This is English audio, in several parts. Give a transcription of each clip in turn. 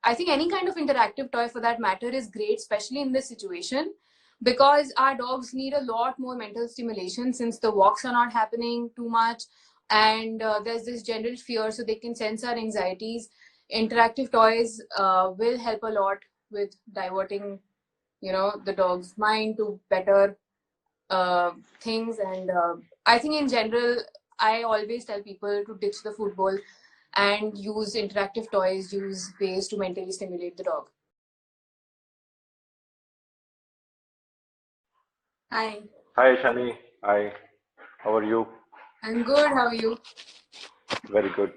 I think any kind of interactive toy for that matter is great, especially in this situation, because our dogs need a lot more mental stimulation since the walks are not happening too much, and there's this general fear, so they can sense our anxieties. Interactive toys will help a lot with diverting, the dog's mind to better things. And I think in general, I always tell people to ditch the football and use interactive toys, use ways to mentally stimulate the dog. Hi. Hi, Shani. Hi. How are you? I'm good. How are you? Very good.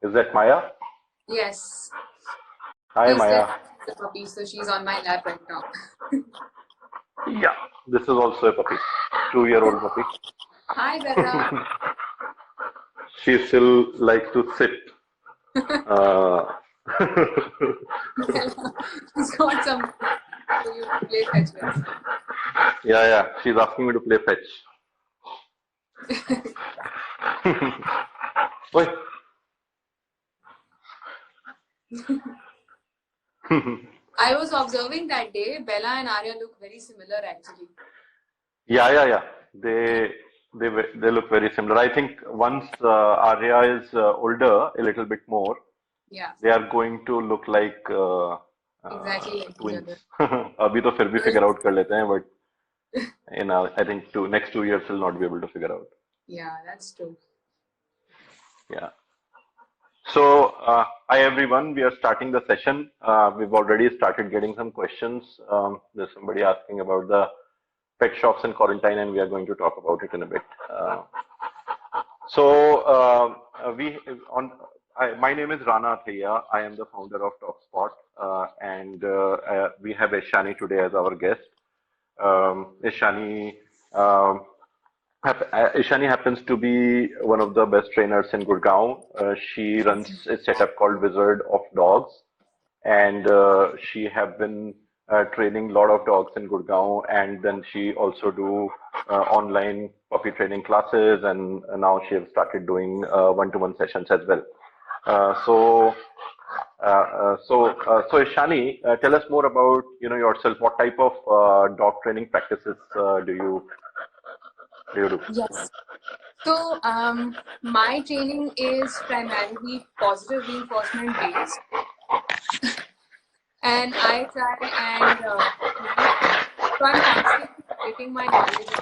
Is that Maya? Yes. Hi, Maya. The puppy, so she's on my lap right now. Yeah, this is also a puppy, 2-year-old puppy. Hi, Bella. She still likes to sit. She's got some for you to play fetch with. Yeah. She's asking me to play fetch. Oi. I was observing that day, Bella and Arya look very similar actually. Yeah. They look very similar. I think once Arya is older, a little bit more, yeah, they are going to look like exactly like twins. each other. अभी तो फिर भी figure out कर लेते हैं, but I think next 2 years we'll not be able to figure out. Yeah, that's true. Yeah. So, hi everyone. We are starting the session. We've already started getting some questions. There's somebody asking about the pet shops in quarantine, and we are going to talk about it in a bit. My name is Rana Athaiya. I am the founder of TalkSpot, and we have Ishani today as our guest. Ishani happens to be one of the best trainers in Gurgaon. She runs a setup called Wizard of Dogs, and she have been training a lot of dogs in Gurgaon, and then she also do online puppy training classes, and now she has started doing one-to-one sessions as well. So Ishani, tell us more about yourself. What type of dog training practices do you do? Yes. So my training is primarily positive reinforcement based, and I try and so I'm constantly updating my knowledge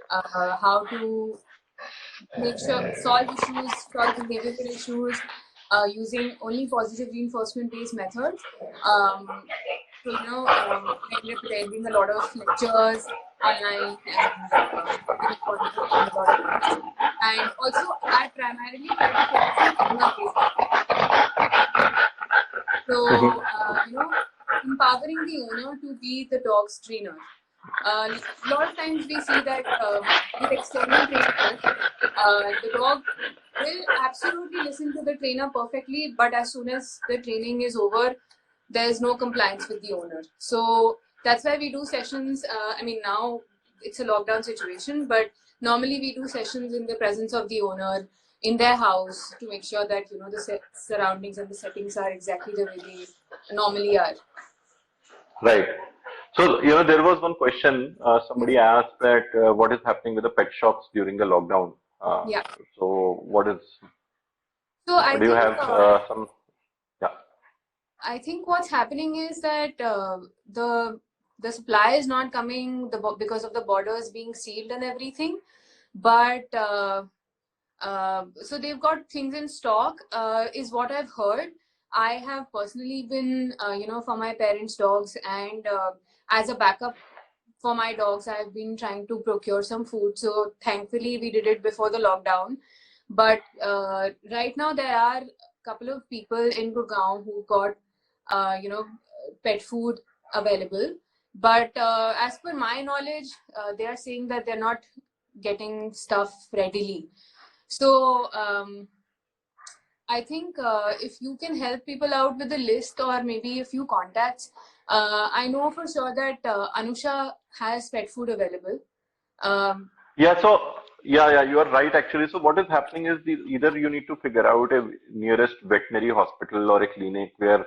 about how to make sure solve behavioral issues using only positive reinforcement based methods. So I ended up attending a lot of lectures online and getting positive from a lot of books. And also, I primarily try to focus on owner-based methods. So empowering the owner to be the dog's trainer. A lot of times we see that with external trainers, the dog will absolutely listen to the trainer perfectly, but as soon as the training is over, there's no compliance with the owner. So that's why we do sessions. Now it's a lockdown situation, but normally we do sessions in the presence of the owner in their house to make sure that the surroundings and the settings are exactly the way they normally are. Right. So, there was one question. Somebody asked that what is happening with the pet shops during the lockdown? Yeah. So, what is? So I do you think, have some? Yeah. I think what's happening is that the supply is not coming because of the borders being sealed and everything, but so they've got things in stock, is what I've heard. I have personally been, for my parents' dogs, and as a backup for my dogs, I've been trying to procure some food. So thankfully, we did it before the lockdown. But right now, there are a couple of people in Gurgaon who got, pet food available. But as per my knowledge, they are saying that they're not getting stuff readily. So I think if you can help people out with a list or maybe a few contacts, I know for sure that Anusha has pet food available. Yeah, so Yeah, you are right actually. So what is happening is either you need to figure out a nearest veterinary hospital or a clinic where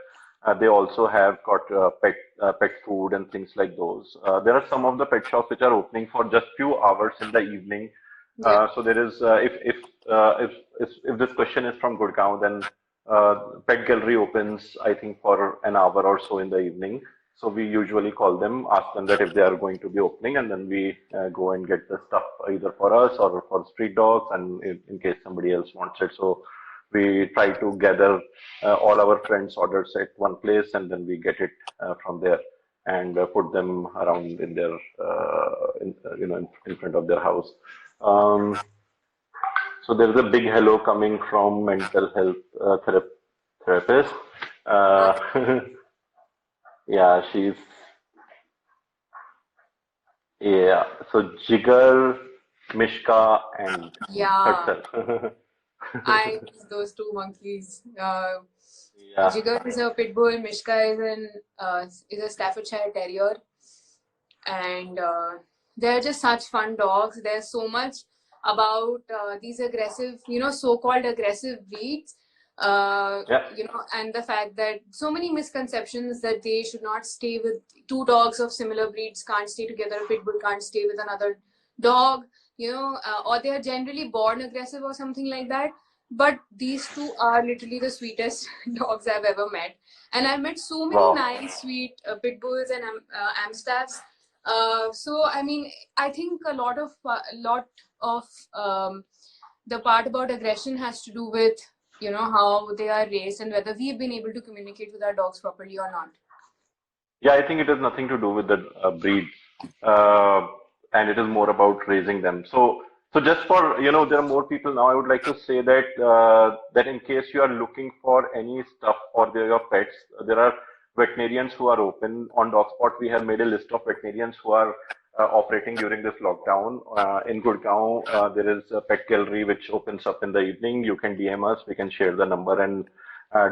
they also have got pet food and things like those. There are some of the pet shops which are opening for just few hours in the evening. Yeah. So there is if this question is from Gurgaon, then Pet Gallery opens I think for an hour or so in the evening. So we usually call them, ask them that if they are going to be opening, and then we go and get the stuff either for us or for street dogs, and in case somebody else wants it. So we try to gather all our friends' orders at one place, and then we get it from there and put them around in their, in front of their house. Um, so there's a big hello coming from mental health therapist. Uh, yeah, yeah, so Jigar, Mishka, and Yeah, herself. I miss those two monkeys. Yeah, Jigar is a pit bull. Mishka is a Staffordshire Terrier, and they're just such fun dogs. There's so much about these aggressive, so-called aggressive breeds. yeah, And the fact that so many misconceptions that they should not stay with two dogs of similar breeds, can't stay together. A pit bull can't stay with another dog, or they are generally born aggressive or something like that. But these two are literally the sweetest dogs I've ever met. And I've met so many wow. nice, sweet pit bulls and Amstaffs. So I mean, I think a lot of the part about aggression has to do with how they are raised and whether we've been able to communicate with our dogs properly or not. Yeah, I think it has nothing to do with the breed, uh, and it is more about raising them. So just for, there are more people now. I would like to say that in case you are looking for any stuff for your pets, there are veterinarians who are open on DogSpot. We have made a list of veterinarians who are operating during this lockdown. In Gurgaon, there is a pet gallery which opens up in the evening. You can DM us. We can share the number and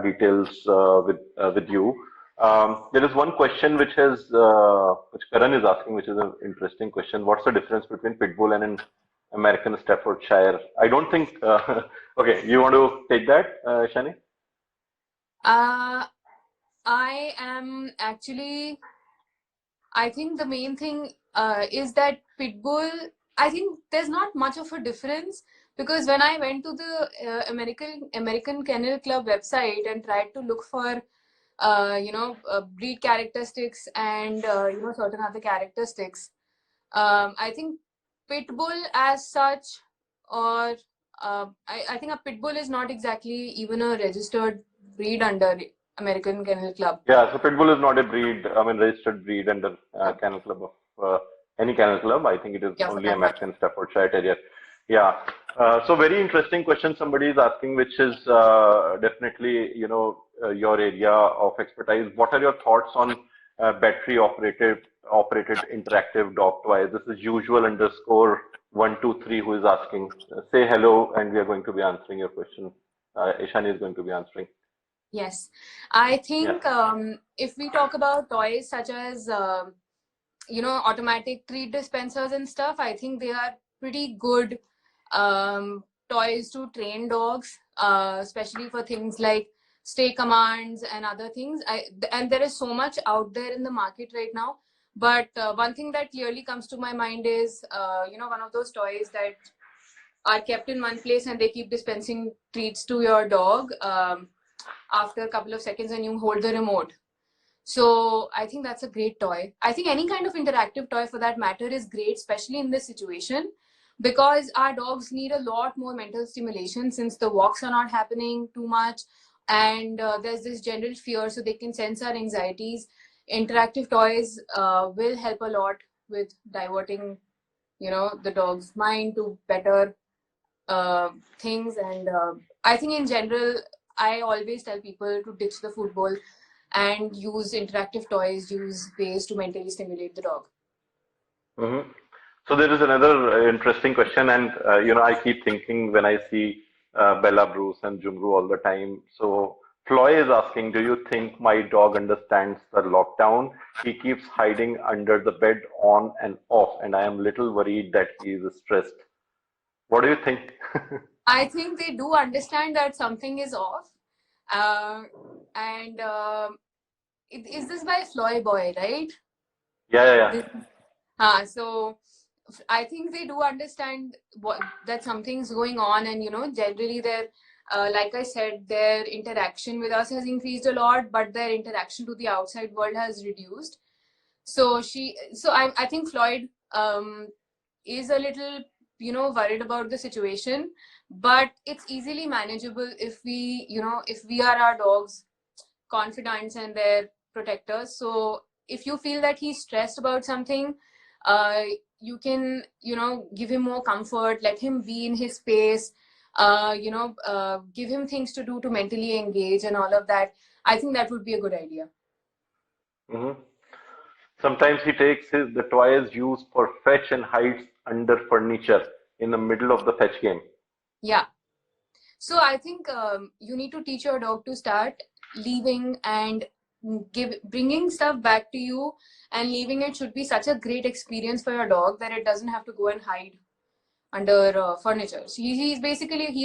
details with you. There is one question which Karan is asking, which is an interesting question. What's the difference between Pitbull and an American Staffordshire? I don't think. Okay, you want to take that, Shani? Uh, I am actually I think the main thing is that Pitbull, I think there's not much of a difference because when I went to the American Kennel Club website and tried to look for breed characteristics and certain other characteristics, I think Pitbull as such, or I think a Pitbull is not exactly even a registered breed under American Kennel Club. Yeah, so Pitbull is not a breed, I mean, registered breed under Kennel Club of any Kennel Club. I think it is Yeah, for only that matter. American Staffordshire Terrier. Yeah. So very interesting question somebody is asking, which is definitely, your area of expertise. What are your thoughts on battery operated interactive dog toys? This is usual underscore 123 who is asking. Say hello, and we are going to be answering your question. Ishani is going to be answering. Yes, I Yeah. think if we talk about toys such as automatic treat dispensers and stuff, I think they are pretty good toys to train dogs, especially for things like stay commands and other things. And there is so much out there in the market right now. But one thing that clearly comes to my mind is, one of those toys that are kept in one place and they keep dispensing treats to your dog after a couple of seconds and you hold the remote. So I think that's a great toy. I think any kind of interactive toy for that matter is great, especially in this situation, because our dogs need a lot more mental stimulation since the walks are not happening too much and there's this general fear, so they can sense our anxieties. Interactive toys will help a lot with diverting, the dog's mind to better things. And I think in general, I always tell people to ditch the football and use interactive toys, use ways to mentally stimulate the dog. Hmm. So there is another interesting question, and I keep thinking when I see Bella, Bruce, and Jumru all the time. So Floy is asking, do you think my dog understands the lockdown? He keeps hiding under the bed on and off, and I am little worried that he is stressed. What do you think? I think they do understand that something is off. And is this by Floy Boy, right? Yeah. This, so I think they do understand that something's going on, and generally their, like I said, their interaction with us has increased a lot, but their interaction to the outside world has reduced. So I think Floyd is a little worried about the situation, but it's easily manageable if we are our dog's confidants and their protectors. So if you feel that he's stressed about something, uh, you can give him more comfort, let him be in his space, give him things to do to mentally engage and all of that. I think that would be a good idea. Hmm. Sometimes he takes the toy is used for fetch and hides under furniture in the middle of the fetch game. Yeah. So I think you need to teach your dog to start leaving and bringing stuff back to you, and leaving it should be such a great experience for your dog that it doesn't have to go and hide under furniture. So he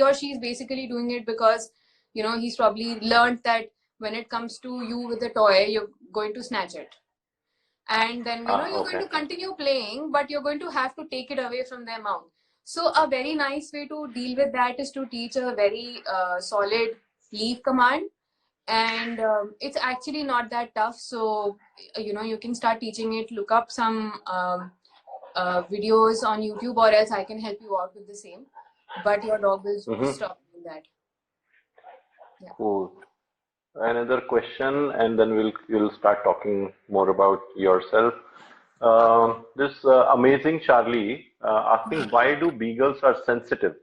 or she is basically doing it because he's probably learned that when it comes to you with a toy, you're going to snatch it, and then you're going Okay. to continue playing, but you're going to have to take it away from their mouth. So a very nice way to deal with that is to teach a very solid leave command, and it's actually not that tough. So you can start teaching it. Look up some videos on YouTube, or else I can help you out with the same, but your dog will Mm-hmm. stop doing that. Yeah. Cool. Another question, and then we'll start talking more about yourself. This amazing Charlie asking, why do beagles are sensitive,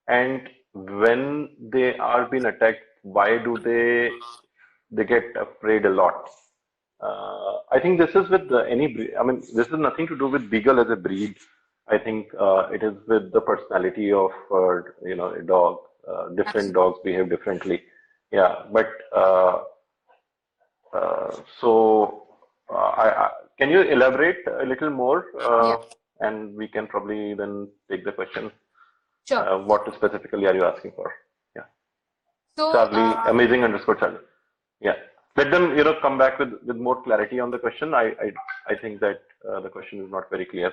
and when they are being attacked, why do they get afraid a lot? I think this is with any breed. I mean, this is nothing to do with beagle as a breed. I think it is with the personality of a dog. Different Absolutely. dogs behave differently. Yeah, but so can you elaborate a little more? Yeah. And we can probably then take the question. Sure. What specifically are you asking for? Yeah, So Charlie, amazing underscore Charlie. Yeah. Let them, come back with more clarity on the question. I think that the question is not very clear.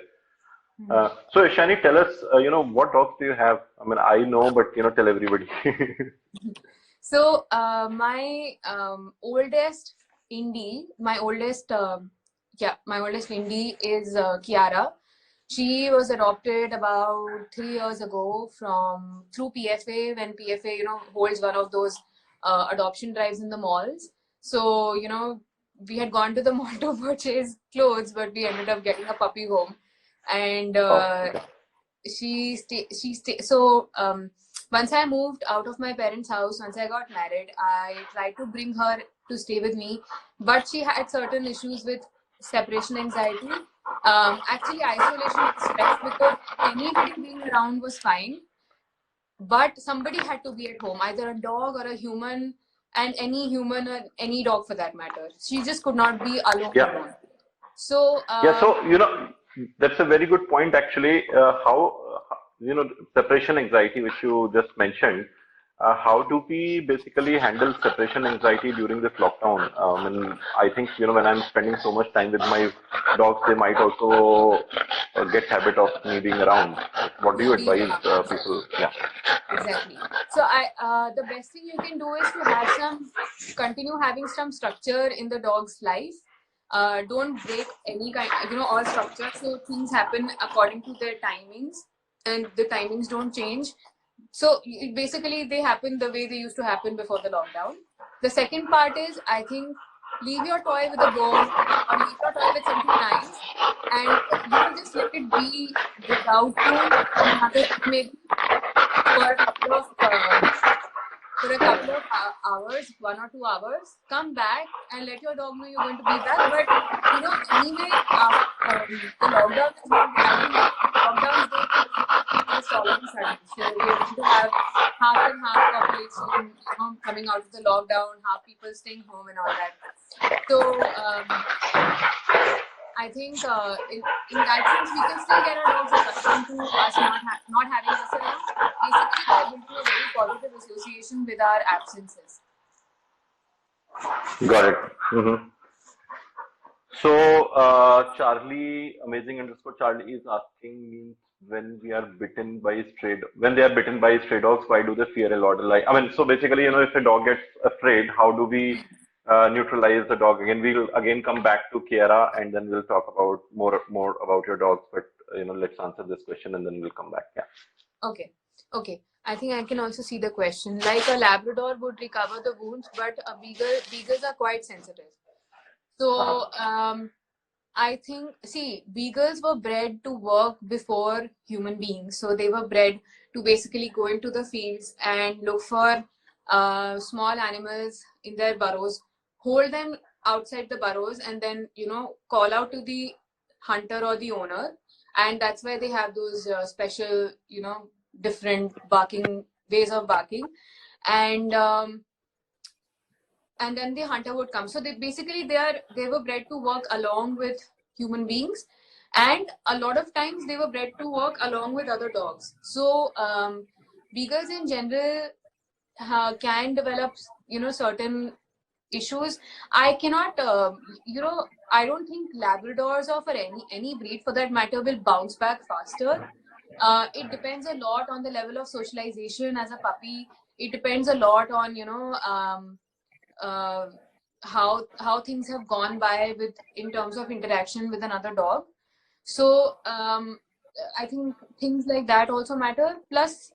So Ishani, tell us, what dogs do you have? I mean, I know, but tell everybody. So my oldest my oldest Indie is Kiara. She was adopted about 3 years ago from through PFA, when PFA holds one of those adoption drives in the malls. So we had gone to the mall to purchase clothes, but we ended up getting a puppy home, and Oh, okay. so once I moved out of my parents' house, once I got married, I tried to bring her to stay with me, but she had certain issues with separation anxiety. Actually, isolation distress, because anybody being around was fine, but somebody had to be at home, either a dog or a human, and any human or any dog for that matter. She just could not be Yeah. alone. So Yeah. So, that's a very good point, actually. Separation anxiety, which you just mentioned. How do we basically handle separation anxiety during this lockdown? And I think, when I'm spending so much time with my dogs, they might also get habit of me being around. What do you being advise around. people? Yeah. Exactly. So the best thing you can do is to continue having some structure in the dog's life. Don't break any kind, all structure. So things happen according to their timings, and the timings don't change. So basically, they happen the way they used to happen before the lockdown. The second part is, I think, leave your toy with a bone, or leave your toy with something nice, and just let it be without you for another week, maybe for a couple of hours, 1 or 2 hours. Come back and let your dog know you're going to be back. But anyway, the lockdown is not. I think lockdowns don't just all of a sudden. So we are going to have half and half population, coming out of the lockdown, half people staying home and all that. So I think in that sense, we can still get our dogs accustomed to us not having us around. Basically, they are building a very positive association with our absences. Got it. So, Charlie, amazing underscore Charlie is asking me when we are bitten by when they are bitten by stray dogs, why do they fear a lot? Like, I mean, so basically, if a dog gets afraid, how do we neutralize the dog? Again, we'll again come back to Kiara, and then we'll talk about more about your dogs. But let's answer this question, and then we'll come back. Yeah. Okay. I think I can also see the question. Like a Labrador would recover the wounds, but beagles are quite sensitive. So I think, see, beagles were bred to work before human beings. So they were bred to basically go into the fields and look for small animals in their burrows, hold them outside the burrows, and then, call out to the hunter or the owner. And that's why they have those special, different barking ways of barking. And then the hunter would come. So they were bred to work along with human beings, and a lot of times they were bred to work along with other dogs. So beagles in general can develop certain issues. I cannot I don't think Labradors or for any breed for that matter will bounce back faster. It depends a lot on the level of socialization as a puppy. It depends a lot on uh, how things have gone by with in terms of interaction with another dog. So I think things like that also matter. Plus,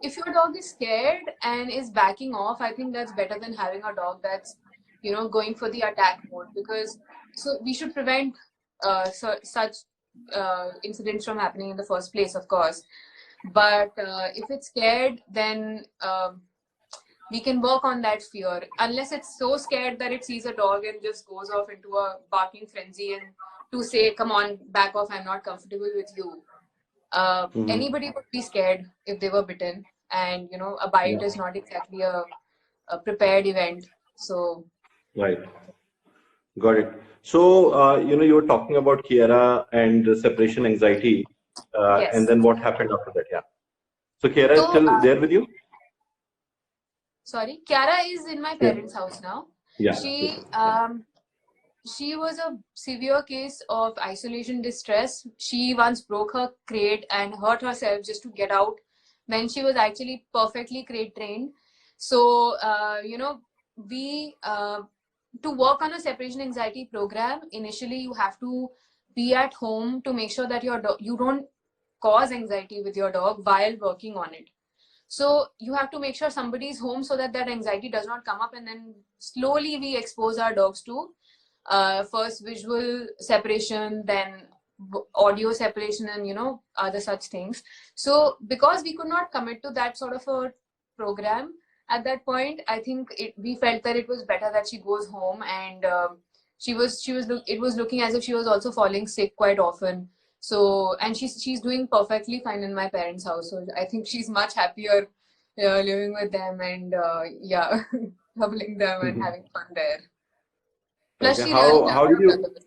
if your dog is scared and is backing off, I think that's better than having a dog that's going for the attack mode, because we should prevent such incidents from happening in the first place, of course. But if it's scared, then we can work on that fear, unless it's so scared that it sees a dog and just goes off into a barking frenzy and to say, come on, back off, I'm not comfortable with you. Anybody would be scared if they were bitten, and a bite is not exactly a prepared event. So Right. Got it. So, you were talking about Kiara and the separation anxiety, yes. and then what happened after that? Yeah. So, Kiara is still there with you? Sorry, Kiara is in my parents' house now. Yeah. She was a severe case of isolation distress. She once broke her crate and hurt herself just to get out when she was actually perfectly crate trained. So, we to work on a separation anxiety program, initially you have to be at home to make sure that you don't cause anxiety with your dog while working on it. So you have to make sure somebody's home so that anxiety does not come up, and then slowly we expose our dogs to first visual separation, then audio separation, and other such things. So because we could not commit to that sort of a program at that point, I think we felt that it was better that she goes home. And it was looking as if she was also falling sick quite often. So, and she's doing perfectly fine in my parents' house. So I think she's much happier living with them, and hubbling them and having fun there. Plus, Okay. she really How did you? others.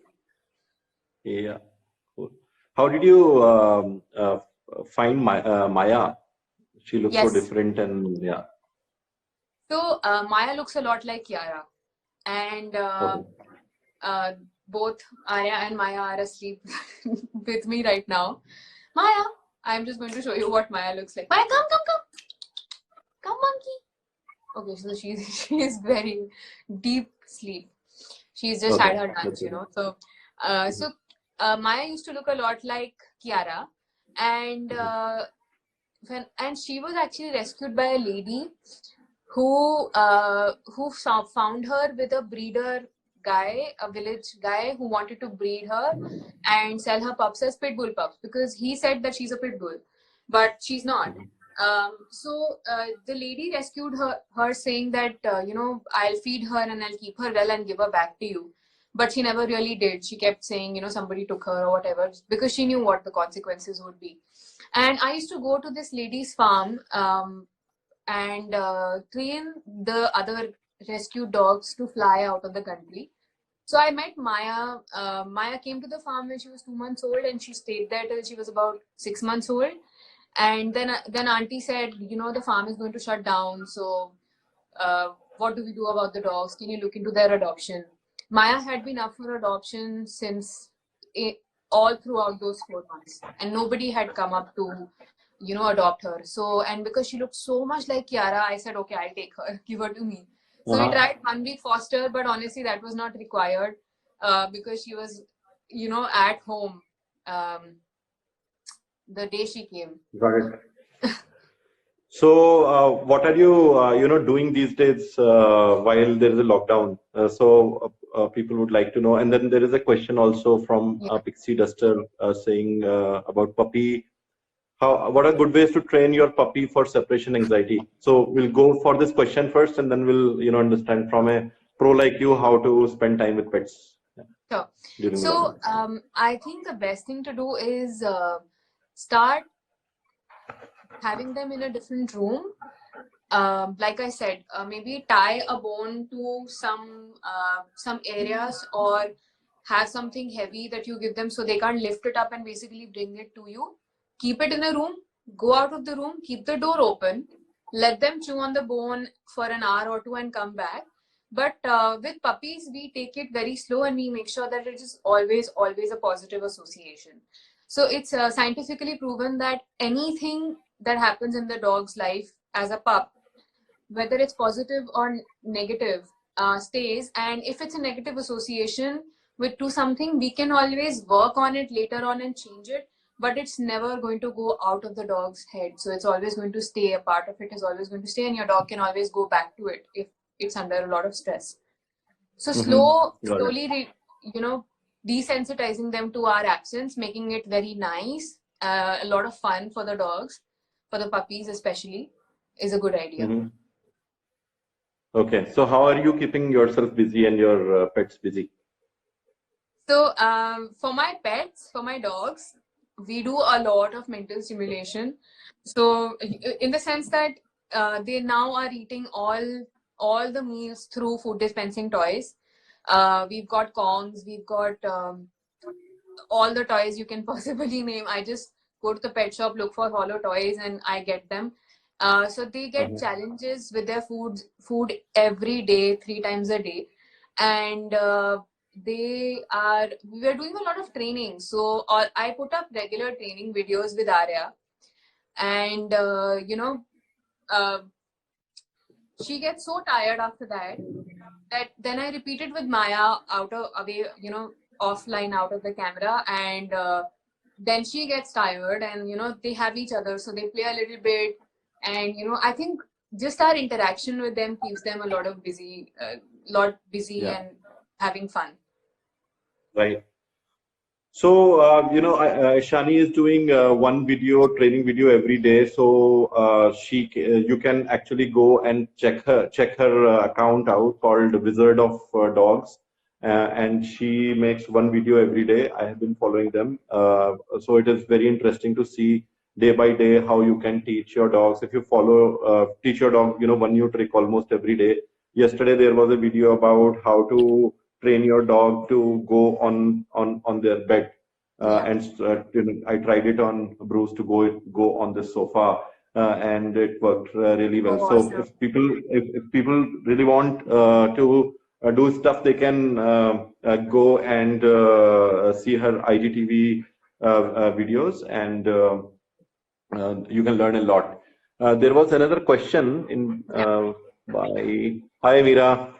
Yeah. Cool. How did you find Maya? She looks so Yes. different, and yeah. So Maya looks a lot like Kiara, and both Arya and Maya are asleep with me right now. Maya, I'm just going to show you what Maya looks like. Maya, come, monkey. Okay, so she's very deep sleep. She's just had her lunch, So, Maya used to look a lot like Kiara, and and she was actually rescued by a lady who found her with a breeder guy, a village guy who wanted to breed her and sell her pups as pit bull pups, because he said that she's a pit bull, but she's not. So the lady rescued her saying that I'll feed her and I'll keep her well and give her back to you. But she never really did. She kept saying somebody took her or whatever, because she knew what the consequences would be. And I used to go to this lady's farm and train the other rescue dogs to fly out of the country. So I met Maya. Maya came to the farm when she was 2 months old, and she stayed there till she was about 6 months old. And then auntie said, you know, the farm is going to shut down. So what do we do about the dogs? Can you look into their adoption? Maya had been up for adoption since it, all throughout those 4 months, and nobody had come up to, you know, adopt her. So, and because she looked so much like Kiara, I said, okay, I'll take her, give her to me. So we tried 1 week foster, but honestly, that was not required because she was, you know, at home the day she came. Got it. So, what are you, doing these days while there is a lockdown? People would like to know. And then there is a question also from Yeah. Pixie Duster saying about puppy. What are good ways to train your puppy for separation anxiety? So we'll go for this question first, and then we'll, understand from a pro like you how to spend time with pets Sure. during So lockdown. I think the best thing to do is start having them in a different room. Like I said, maybe tie a bone to some areas, or have something heavy that you give them so they can't lift it up and basically bring it to you. Keep it in a room, go out of the room, keep the door open, let them chew on the bone for an hour or two and come back. But with puppies, we take it very slow and we make sure that it is always, always a positive association. So it's scientifically proven that anything that happens in the dog's life as a pup, whether it's positive or negative, stays. And if it's a negative association with to something, we can always work on it later on and change it, but it's never going to go out of the dog's head. So it's always going to stay. A part of it is always going to stay, and your dog can always go back to it if it's under a lot of stress. So Got it. slowly, you know, desensitizing them to our absence, making it very nice, a lot of fun for the dogs, for the puppies especially, is a good idea. Okay. So how are you keeping yourself busy and your pets busy? So for my pets, for my dogs, we do a lot of mental stimulation. So in the sense that they now are eating all the meals through food dispensing toys. We've got Kongs, we've got all the toys you can possibly name. I just go to the pet shop, look for hollow toys, and I get them. So they get challenges with their food every day, 3 times a day, and we are doing a lot of training. So I put up regular training videos with Arya, and she gets so tired after that then I repeat it with Maya away, offline out of the camera, and then she gets tired, and they have each other, so they play a little bit, and I think just our interaction with them keeps them a lot busy Yeah. and having fun. Right. So, Shani is doing one training video every day. So, you can actually go and check her account out called Wizard of Dogs, and she makes one video every day. I have been following them. So it is very interesting to see day by day how you can teach your dogs. If you teach your dog, one new trick almost every day. Yesterday there was a video about how to train your dog to go on their bed, and I tried it on Bruce to go on the sofa, and it worked really well. Oh, So awesome. if people really want to do stuff, they can go and see her IGTV videos, and you can learn a lot. There was another question by Hi Mira.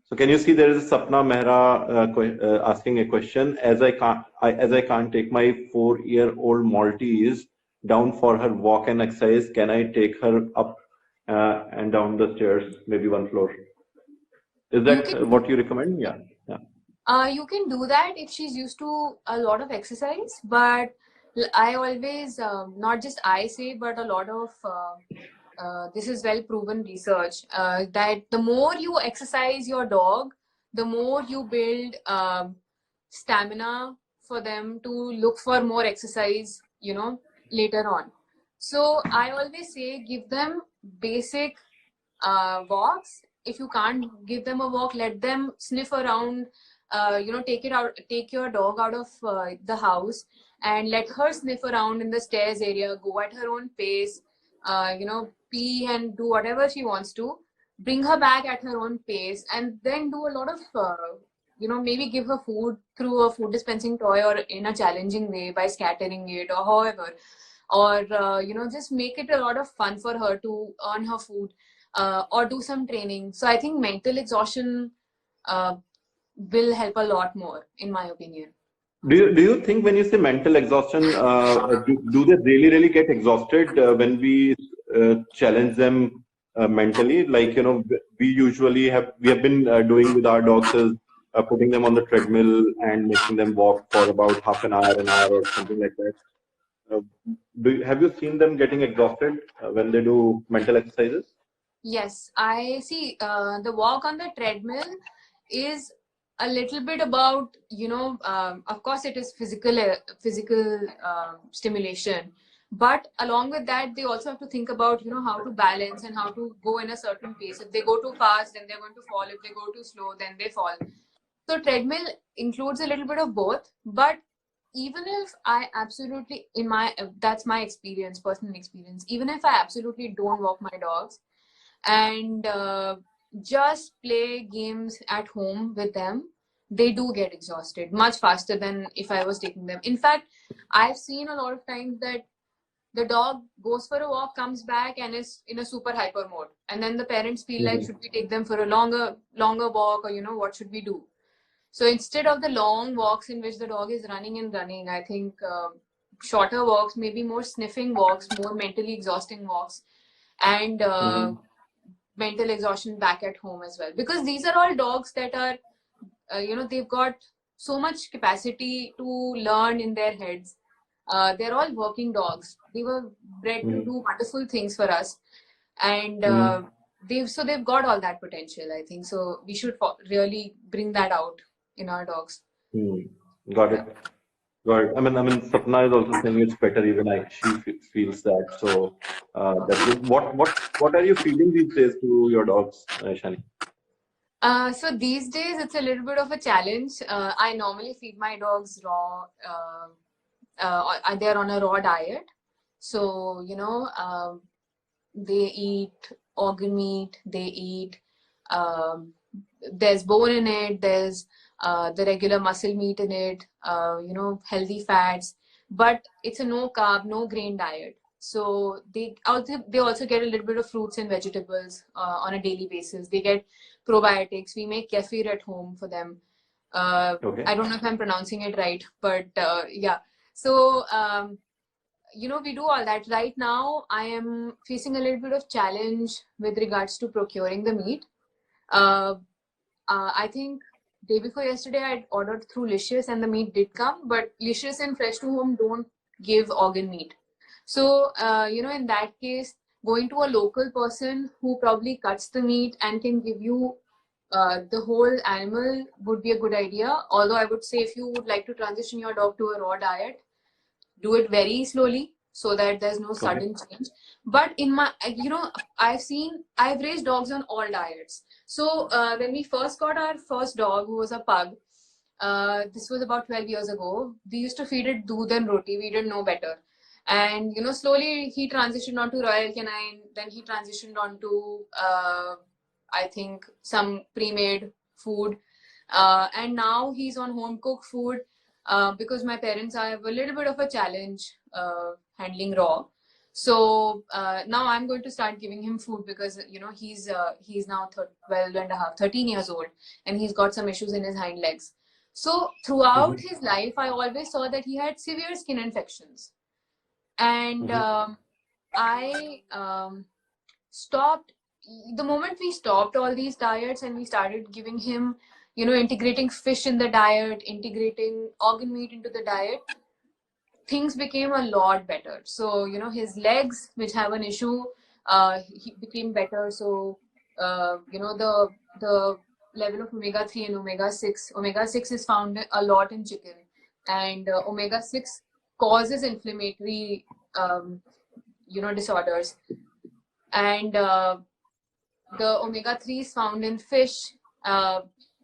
So can you see there is a Sapna Mehra asking a question? As I can't take my 4-year-old Maltese down for her walk and exercise, can I take her up and down the stairs, maybe one floor? Is that what you recommend? Yeah. You can do that if she's used to a lot of exercise, but I always, not just I say, but a lot of this is well proven research, that the more you exercise your dog, the more you build stamina for them to look for more exercise, later on. So I always say give them basic walks if you can't give them a walk, let them sniff around. Take your dog out of the house and let her sniff around in the stairs area, go at her own pace, pee and do whatever she wants to, bring her back at her own pace, and then do a lot of maybe give her food through a food dispensing toy or in a challenging way by scattering it or however, or just make it a lot of fun for her to earn her food, or do some training. So I think mental exhaustion uh, will help a lot more, in my opinion. Do you think when you say mental exhaustion, do they really get exhausted when we challenge them mentally? Like, we have been doing with our dogs is putting them on the treadmill and making them walk for about half an hour or something like that. Uh, have you seen them getting exhausted when they do mental exercises? Yes, I see. The walk on the treadmill is a little bit about, of course, it is physical stimulation, but along with that, they also have to think about, how to balance and how to go in a certain pace. If they go too fast, then they're going to fall. If they go too slow, then they fall. So treadmill includes a little bit of both, but even if I absolutely, that's my experience, personal experience, even if I absolutely don't walk my dogs and just play games at home with them, they do get exhausted much faster than if I was taking them. In fact, I've seen a lot of times that the dog goes for a walk, comes back, and is in a super hyper mode. And then the parents feel like, should we take them for a longer walk, or what should we do? So instead of the long walks in which the dog is running and running, I think shorter walks, maybe more sniffing walks, more mentally exhausting walks, and mental exhaustion back at home as well. Because these are all dogs that are, they've got so much capacity to learn in their heads. They're all working dogs. They were bred to do wonderful things for us, and they've got all that potential, I think. So we should really bring that out in our dogs. Got it. Got it. I mean, Sapna is also saying it's better. Even she feels that. So that's good. What are you feeding these days to your dogs, Shani? So these days it's a little bit of a challenge. I normally feed my dogs raw. They're on a raw diet. So, they eat organ meat, they eat, there's bone in it, there's the regular muscle meat in it, healthy fats, but it's a no carb, no grain diet. So they also get a little bit of fruits and vegetables on a daily basis. They get probiotics. We make kefir at home for them. Okay. I don't know if I'm pronouncing it right, but yeah. So, we do all that. Right now, I am facing a little bit of challenge with regards to procuring the meat. I think day before yesterday, I ordered through Licious and the meat did come, but Licious and Fresh to Home don't give organ meat. So, in that case, going to a local person who probably cuts the meat and can give you the whole animal would be a good idea. Although I would say if you would like to transition your dog to a raw diet, do it very slowly so that there's no sudden change. But in my, I've raised dogs on all diets. So when we first got our first dog, who was a pug, this was about 12 years ago, we used to feed it doodh and roti. We didn't know better. And, slowly he transitioned onto Royal Canin. Then he transitioned onto, I think, some pre-made food. And now he's on home cooked food. Because my parents have a little bit of a challenge handling raw. So now I'm going to start giving him food because, he's now 12 and a half, 13 years old, and he's got some issues in his hind legs. So throughout his life, I always saw that he had severe skin infections. And I stopped, the moment we stopped all these diets and we started giving him, integrating fish in the diet, integrating organ meat into the diet, things became a lot better. So, his legs, which have an issue, he became better. So, the level of omega-3 and omega-6. Omega-6 is found a lot in chicken. And omega-6 causes inflammatory, disorders. And the omega-3s found in fish,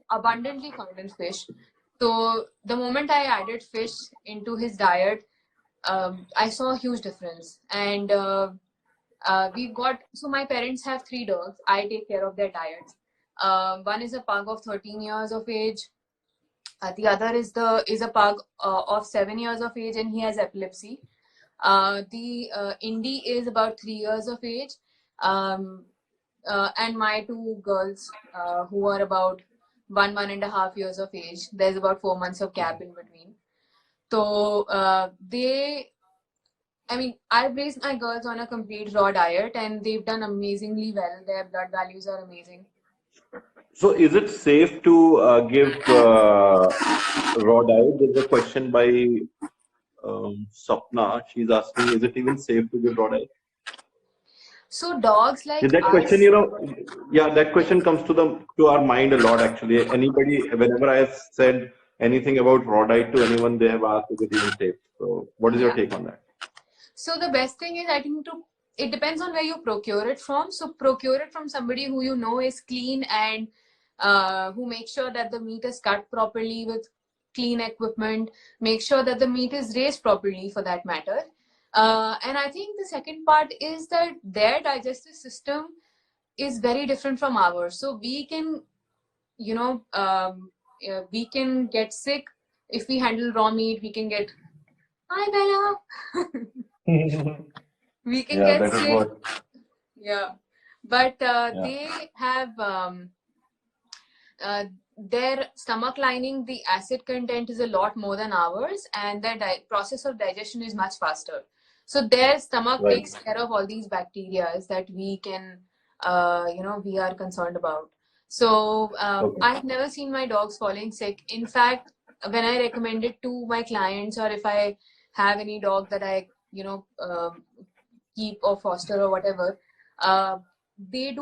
abundantly found in fish. So the moment I added fish into his diet, I saw a huge difference. And so my parents have 3 dogs. I take care of their diets. One is a pug of 13 years of age. The other is a pug of 7 years of age, and he has epilepsy. The Indie is about 3 years of age, um, and my 2 girls who are about 1.5 years of age. There's about 4 months of gap in between. So I've raised my girls on a complete raw diet, and they've done amazingly well. Their blood values are amazing. So, is it safe to give raw diet? There's a question by Sapna. She's asking, is it even safe to give raw diet? So dogs like Yeah, that question, that question comes to our mind a lot actually. Anybody, whenever I have said anything about raw diet to anyone, they have asked, is it even safe? So, what is your take on that? So the best thing is, I think, it depends on where you procure it from. So procure it from somebody who you know is clean, and who makes sure that the meat is cut properly with clean equipment. Make sure that the meat is raised properly, for that matter. And I think the second part is that their digestive system is very different from ours. So we can, we can get sick if we handle raw meat. We can get, hi Bella. We can Yeah, get that is sick. what. Yeah, but Yeah. they have their stomach lining, the acid content is a lot more than ours, and their process of digestion is much faster. So their stomach Right. takes care of all these bacteria that we can, we are concerned about. So Okay. I've never seen my dogs falling sick. In fact, when I recommend it to my clients, or if I have any dog that I, keep or foster or whatever, they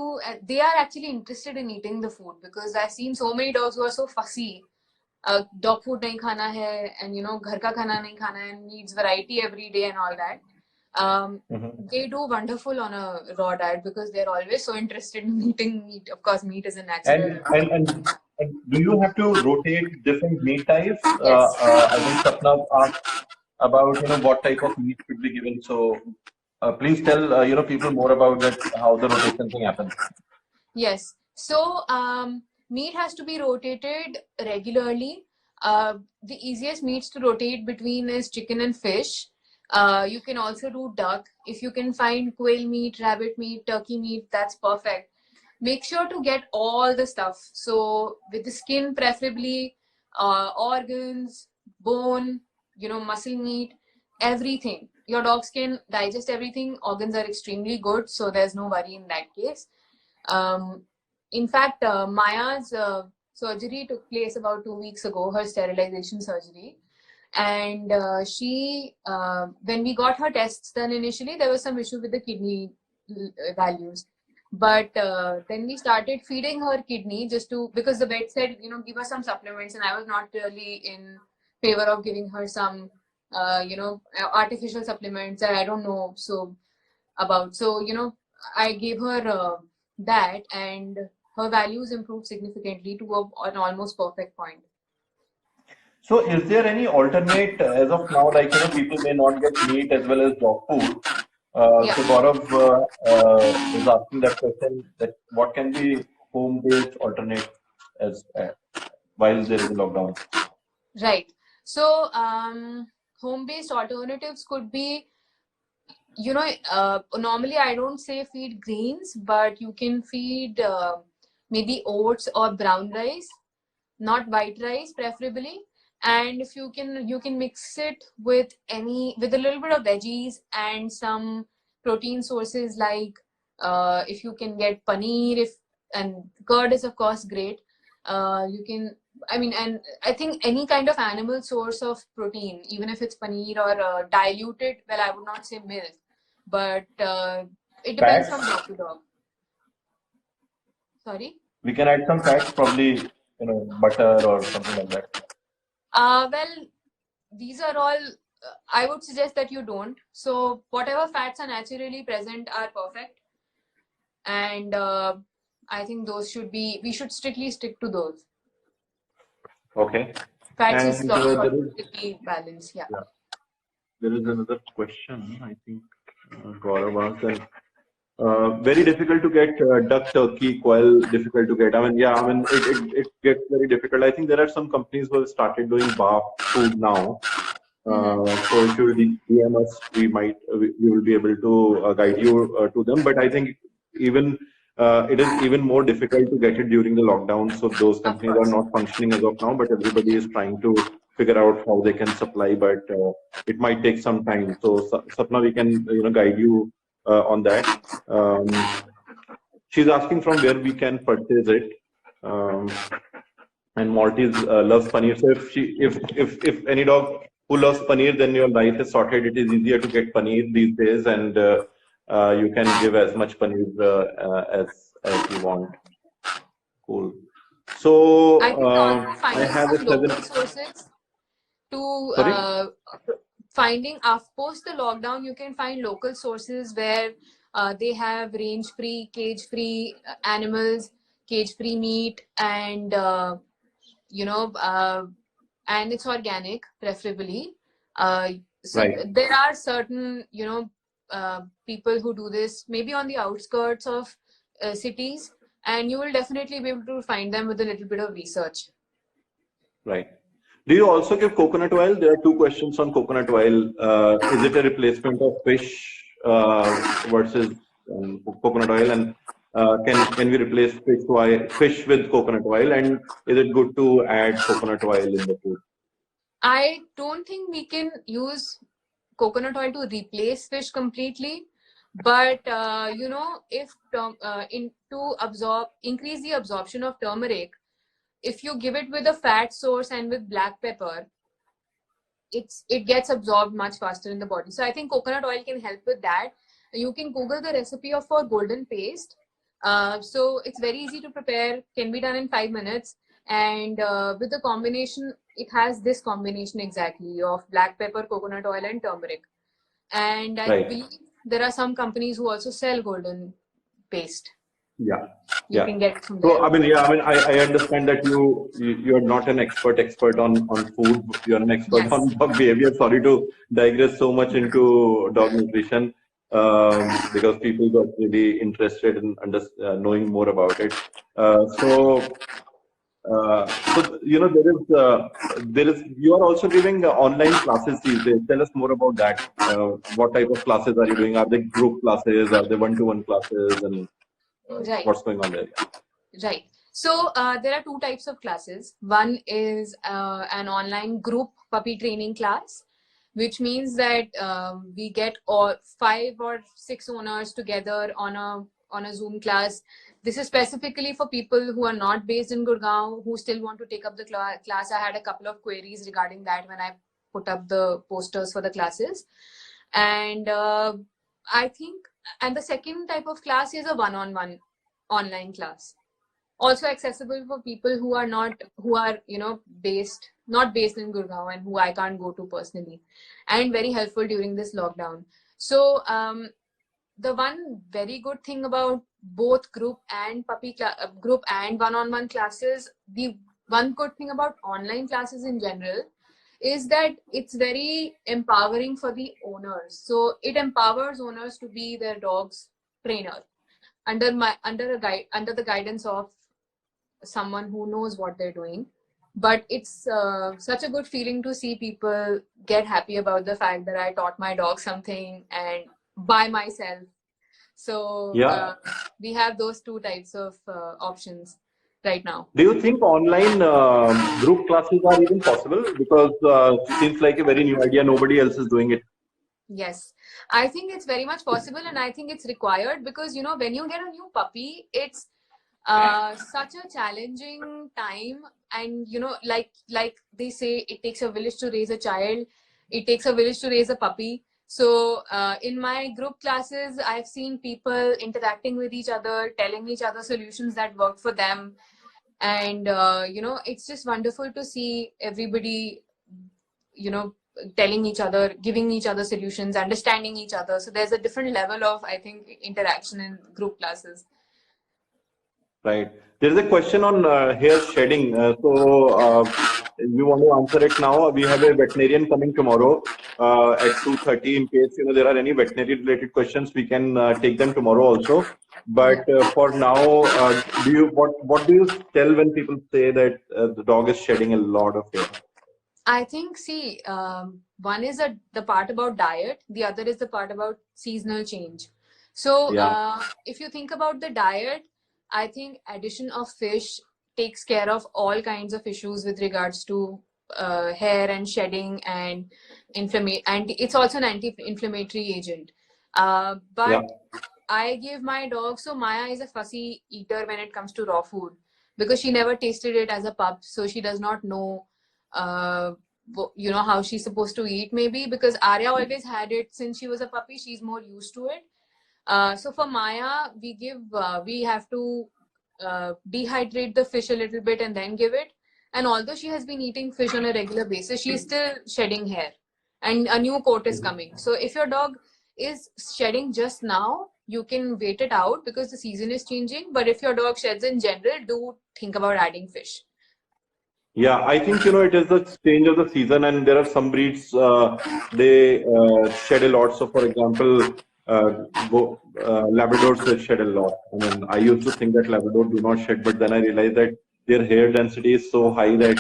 are actually interested in eating the food, because I've seen so many dogs who are so fussy. Dog food nahi khana hai, and ghar ka khana nahi khana hai, and needs variety every day and all that. They do wonderful on a raw diet, because they're always so interested in eating meat. Of course, meat is a natural. And do you have to rotate different meat types? Yes. I think Sapna asked about what type of meat should be given. So please tell people more about that, how the rotation thing happens. Yes. So meat has to be rotated regularly. The easiest meats to rotate between is chicken and fish. You can also do duck. If you can find quail meat, rabbit meat, turkey meat, that's perfect. Make sure to get all the stuff. So with the skin, preferably, organs, bone, muscle meat, everything. Your dogs can digest everything. Organs are extremely good, so there's no worry in that case. In fact, Maya's surgery took place about 2 weeks ago, her sterilization surgery. And when we got her tests done initially, there was some issue with the kidney values. But then we started feeding her kidney, because the vet said, give her some supplements. And I was not really in favor of giving her some, artificial supplements that I don't know about. So, I gave her that, and her values improved significantly to an almost perfect point. So is there any alternate as of now? Like people may not get meat as well as dog food. Yeah. So Gaurav is asking that question, that what can be home-based alternate as while there is a lockdown? Right. So home-based alternatives could be, normally I don't say feed greens, but you can feed maybe oats or brown rice, not white rice preferably. And if you can mix it with a little bit of veggies and some protein sources, like if you can get paneer, and curd is of course great. You can, and I think any kind of animal source of protein, even if it's paneer or diluted, well, I would not say milk, but it depends from dog to dog. Sorry? We can add some fats, probably butter or something like that. Well, these are all, I would suggest that you don't. So whatever fats are naturally present are perfect. And I think those should be, we should strictly stick to those. Okay. Fats is And solubility balance. Yeah. there is another question, I think, Gaurav asked, and very difficult to get duck, turkey, quail, difficult to get. I mean, yeah, I mean, it gets very difficult. I think there are some companies who have started doing bar food now. So if you DM us, we will be able to guide you to them. But I think even it is even more difficult to get it during the lockdown. So those companies are not functioning as of now, but everybody is trying to figure out how they can supply. But it might take some time. So Sapna, we can guide you on that. She's asking from where we can purchase it. And Maltese loves paneer. So if any dog who loves paneer, then your life is sorted. It is easier to get paneer these days, and you can give as much paneer as you want. Cool. So I think I have finding some local sources to finding post the lockdown, you can find local sources where they have range-free, cage-free animals, cage-free meat, and and it's organic, preferably. So there are certain, people who do this maybe on the outskirts of cities, and you will definitely be able to find them with a little bit of research. Right. Do you also give coconut oil? There are two questions on coconut oil. Is it a replacement of fish versus coconut oil? And can we replace fish with coconut oil? And is it good to add coconut oil in the food? I don't think we can use coconut oil to replace fish completely. But if increase the absorption of turmeric, if you give it with a fat source and with black pepper, it gets absorbed much faster in the body. So I think coconut oil can help with that. You can Google the recipe of a golden paste. So it's very easy to prepare, can be done in 5 minutes. And with the combination, it has this combination exactly of black pepper, coconut oil, and turmeric. And I believe there are some companies who also sell golden paste. Yeah. You can get from there. So I understand that you're not an expert on food. You're an expert on dog behavior. Sorry to digress so much into dog nutrition, because people got really interested in knowing more about it. So there is you are also giving online classes these days. Tell us more about that. What type of classes are you doing? Are they group classes? Are they one-to-one classes? And what's going on there? Right. So there are two types of classes. One is an online group puppy training class, which means that we get all 5 or 6 owners together on a Zoom class. This is specifically for people who are not based in Gurgaon, who still want to take up the class. I had a couple of queries regarding that when I put up the posters for the classes. And I think, and the second type of class is a one-on-one online class, also accessible for people who are not based in Gurgaon and who I can't go to personally, and very helpful during this lockdown. So the one very good thing about both group and group and one-on-one classes, the one good thing about online classes in general is that it's very empowering for the owners. So it empowers owners to be their dog's trainer under the guidance of someone who knows what they're doing. But it's such a good feeling to see people get happy about the fact that I taught my dog something and by myself. So we have those two types of options right now. Do you think online group classes are even possible? Because it seems like a very new idea. Nobody else is doing it. Yes, I think it's very much possible, and I think it's required because, when you get a new puppy, it's such a challenging time. And, like they say, it takes a village to raise a child. It takes a village to raise a puppy. So in my group classes, I've seen people interacting with each other, telling each other solutions that work for them. And, it's just wonderful to see everybody, telling each other, giving each other solutions, understanding each other. So there's a different level of, I think, interaction in group classes. Right. There is a question on hair shedding. You want to answer it now? We have a veterinarian coming tomorrow at 2:30. In case there are any veterinary related questions, we can take them tomorrow also. But for now, what do you tell when people say that the dog is shedding a lot of hair? I think, see, one is the part about diet, the other is the part about seasonal change. So, Yeah. if you think about the diet, I think addition of fish takes care of all kinds of issues with regards to hair and shedding and and it's also an anti-inflammatory agent. But Yeah. I give my dog, so Maya is a fussy eater when it comes to raw food because she never tasted it as a pup, so she does not know uh, how she's supposed to eat. Maybe because Arya always had it since she was a puppy, she's more used to it. So for Maya, we have to dehydrate the fish a little bit and then give it. And although she has been eating fish on a regular basis, she is still shedding hair, and a new coat is coming. So if your dog is shedding just now, you can wait it out because the season is changing. But if your dog sheds in general, do think about adding fish. Yeah, I think it is the change of the season, and there are some breeds they shed a lot. So, for example, Labradors they shed a lot. I mean, I used to think that Labrador do not shed, but then I realized that their hair density is so high that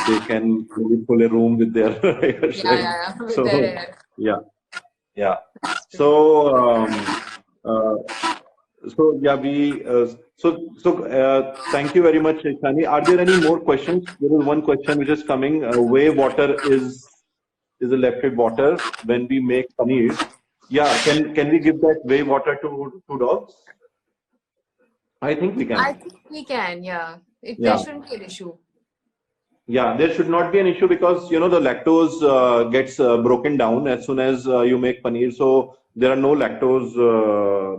they can really fill a room with their hair shed. With So, their hair. yeah, yeah. That's true. So, uh, thank you very much, Shani. Are there any more questions? There is one question which is coming. Whey water is a lacted water when we make paneer. Yeah, can we give that whey water to dogs? I think we I can. think we can, yeah. There Yeah. shouldn't be an issue. Yeah, there should not be an issue because the lactose gets broken down as soon as you make paneer. So there are no lactose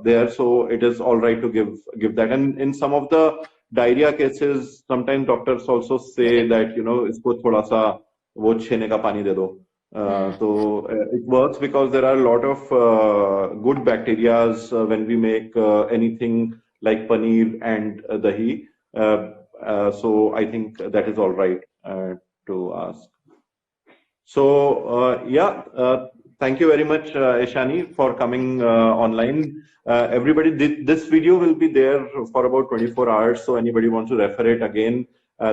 there, so it is all right to give that. And in some of the diarrhea cases, sometimes doctors also say that isko thoda sa wo chhene ka pani de do. So it works because there are a lot of good bacteria when we make anything like paneer and dahi. So I think that is all right to ask. So thank you very much, Ishani, for coming online. Everybody, this video will be there for about 24 hours. So anybody wants to refer it again,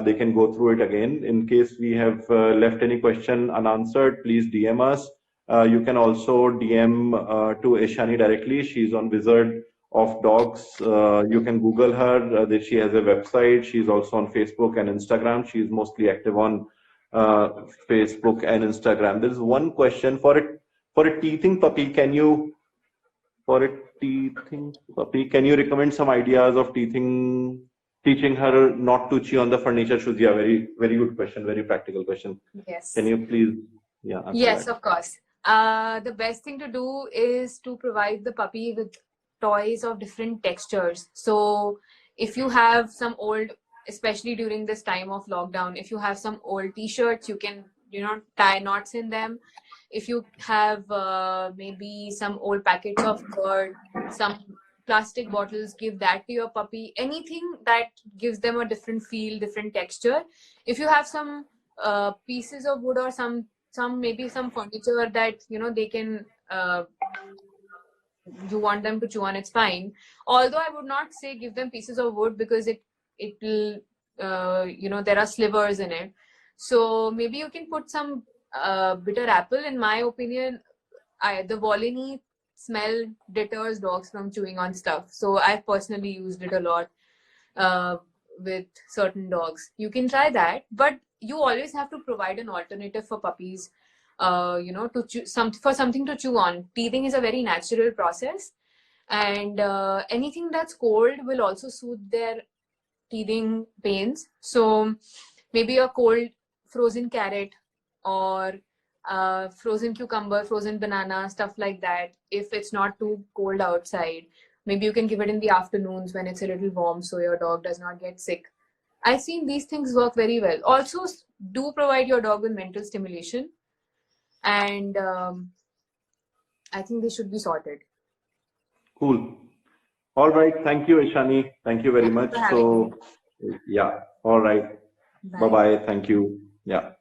they can go through it again. In case we have left any question unanswered, please DM us. You can also DM to Ishani directly. She's on Wizard of Dogs. You can Google her. She has a website. She's also on Facebook and Instagram. She's mostly active on Facebook and Instagram. There is one question for a teething puppy. Can you recommend some ideas of teaching her not to chew on the furniture shoes? Yeah, very very good question. Very practical question. Yes. Can you please answer Yes, that? of course. The best thing to do is to provide the puppy with toys of different textures. So if you have some old, especially during this time of lockdown, if you have some old t-shirts, you can tie knots in them. If you have maybe some old packets of curd, some plastic bottles, give that to your puppy. Anything that gives them a different feel, different texture. If you have some pieces of wood or some maybe some furniture that they can you want them to chew on, it's fine. Although I would not say give them pieces of wood because it will there are slivers in it. So maybe you can put some bitter apple. In my opinion, the Volini smell deters dogs from chewing on stuff. So I've personally used it a lot with certain dogs. You can try that, but you always have to provide an alternative for puppies. To chew for something to chew on. Teething is a very natural process, and anything that's cold will also soothe their teething pains. So maybe a cold frozen carrot or frozen cucumber, frozen banana, stuff like that. If it's not too cold outside, maybe you can give it in the afternoons when it's a little warm so your dog does not get sick. I've seen these things work very well. Also, do provide your dog with mental stimulation, and I think they should be sorted. Cool. All right. Thank you, Ishani. Thank you very much. for having me. So, yeah. All right. Bye. Bye bye. Thank you. Yeah.